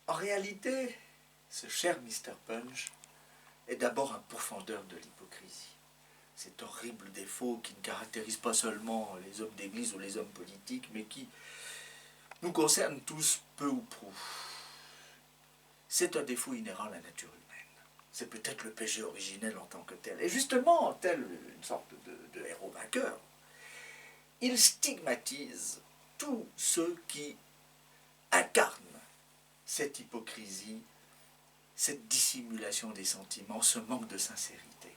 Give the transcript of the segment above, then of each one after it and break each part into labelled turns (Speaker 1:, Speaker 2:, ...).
Speaker 1: En réalité, ce cher Mr. Punch est d'abord un pourfendeur de l'hypocrisie. Cet horrible défaut qui ne caractérise pas seulement les hommes d'église ou les hommes politiques, mais qui nous concerne tous peu ou prou. C'est un défaut inhérent à la nature humaine. C'est peut-être le péché originel en tant que tel. Et justement, tel une sorte de héros vainqueur, il stigmatise tous ceux qui incarnent cette hypocrisie, cette dissimulation des sentiments, ce manque de sincérité.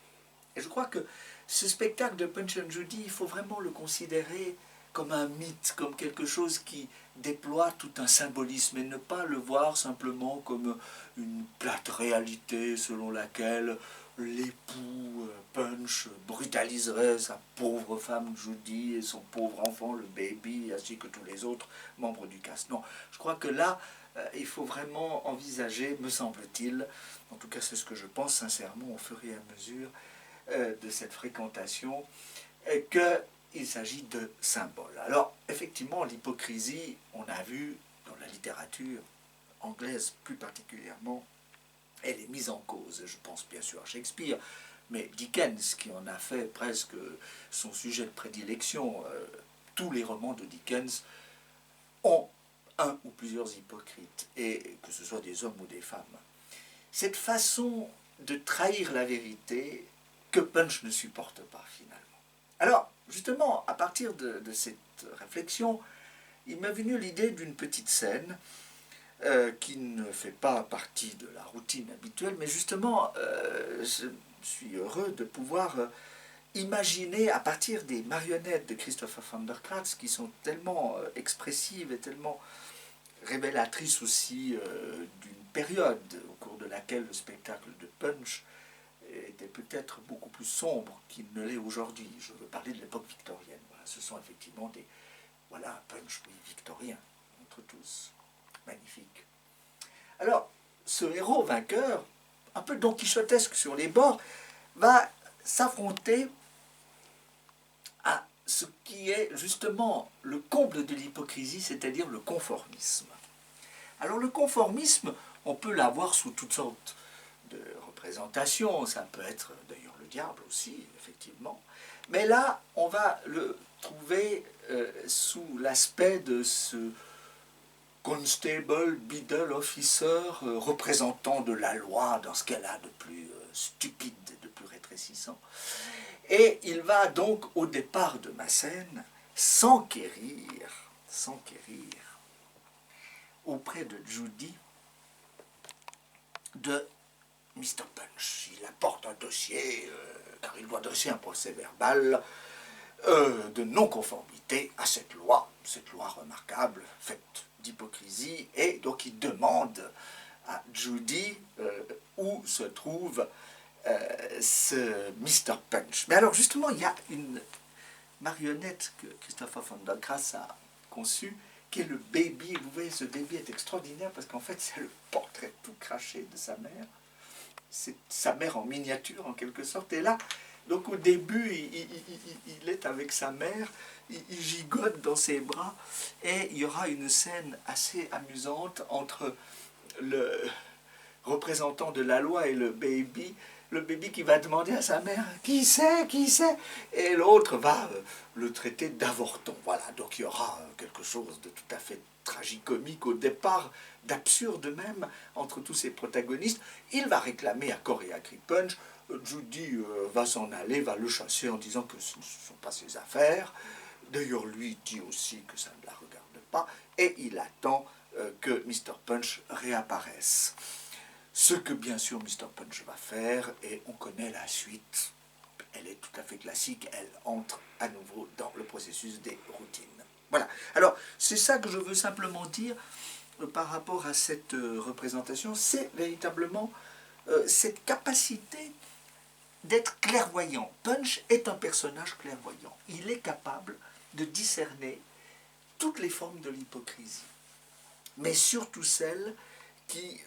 Speaker 1: Et je crois que ce spectacle de Punch and Judy, il faut vraiment le considérer comme un mythe, comme quelque chose qui déploie tout un symbolisme et ne pas le voir simplement comme une plate réalité selon laquelle l'époux Punch brutaliserait sa pauvre femme Judy et son pauvre enfant, le baby, ainsi que tous les autres membres du cast. Non, je crois que là, il faut vraiment envisager, me semble-t-il, en tout cas c'est ce que je pense sincèrement au fur et à mesure de cette fréquentation, qu'il s'agit de symboles. Alors, effectivement, l'hypocrisie, on a vu dans la littérature anglaise plus particulièrement, elle est mise en cause. Je pense bien sûr à Shakespeare, mais Dickens, qui en a fait presque son sujet de prédilection, tous les romans de Dickens ont un ou plusieurs hypocrites, et que ce soit des hommes ou des femmes. Cette façon de trahir la vérité que Punch ne supporte pas finalement. Alors, justement, à partir de cette réflexion, il m'est venu l'idée d'une petite scène qui ne fait pas partie de la routine habituelle, mais justement, je suis heureux de pouvoir imaginer à partir des marionnettes de Christopher von der Kratz qui sont tellement expressives et tellement révélatrices aussi d'une période au cours de laquelle le spectacle de Punch était peut-être beaucoup plus sombre qu'il ne l'est aujourd'hui. Je veux parler de l'époque victorienne. Voilà, ce sont effectivement des... Voilà un Punch victorien, entre tous. Magnifique. Alors, ce héros vainqueur, un peu don quichotesque sur les bords, va s'affronter à ce qui est justement le comble de l'hypocrisie, c'est-à-dire le conformisme. Alors le conformisme, on peut l'avoir sous toutes sortes de représentations, ça peut être d'ailleurs le diable aussi, effectivement, mais là, on va le trouver sous l'aspect de ce constable, beadle officer, représentant de la loi dans ce qu'elle a de plus stupide et de plus rétrécissant. Et il va donc, au départ de ma scène, s'enquérir auprès de Judy de Mr. Punch. Il apporte un dossier, car il doit dresser un procès verbal de non-conformité à cette loi remarquable, faite d'hypocrisie, et donc il demande à Judy où se trouve ce Mr. Punch. Mais alors justement, il y a une marionnette que Christopher von der Kratz a conçue, qui est le baby. Vous voyez, ce baby est extraordinaire parce qu'en fait, c'est le portrait tout craché de sa mère. C'est sa mère en miniature, en quelque sorte. Et là, donc au début, il est avec sa mère, il gigote dans ses bras, et il y aura une scène assez amusante entre le représentant de la loi et le baby qui va demander à sa mère « Qui c'est ? Qui c'est ?» Et l'autre va le traiter d'avorton. Voilà, donc il y aura quelque chose de tout à fait tragicomique au départ, d'absurde même, entre tous ces protagonistes. Il va réclamer à corps et à cri Punch. Judy va s'en aller, va le chasser en disant que ce ne sont pas ses affaires. D'ailleurs, lui dit aussi que ça ne la regarde pas. Et il attend que Mr. Punch réapparaisse. Ce que bien sûr Mr. Punch va faire, et on connaît la suite, elle est tout à fait classique, elle entre à nouveau dans le processus des routines. Voilà, alors c'est ça que je veux simplement dire par rapport à cette représentation, c'est véritablement cette capacité d'être clairvoyant. Punch est un personnage clairvoyant, il est capable de discerner toutes les formes de l'hypocrisie, mais surtout celles qui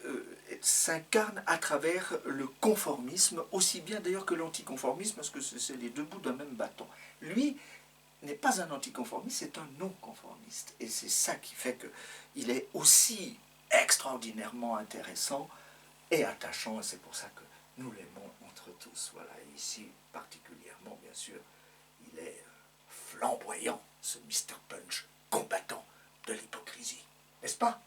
Speaker 1: s'incarne à travers le conformisme, aussi bien d'ailleurs que l'anticonformisme, parce que c'est les deux bouts d'un même bâton. Lui n'est pas un anticonformiste, c'est un non-conformiste. Et c'est ça qui fait qu'il est aussi extraordinairement intéressant et attachant, et c'est pour ça que nous l'aimons entre tous. Voilà, et ici particulièrement, bien sûr, il est flamboyant, ce Mr. Punch, combattant de l'hypocrisie. N'est-ce pas ?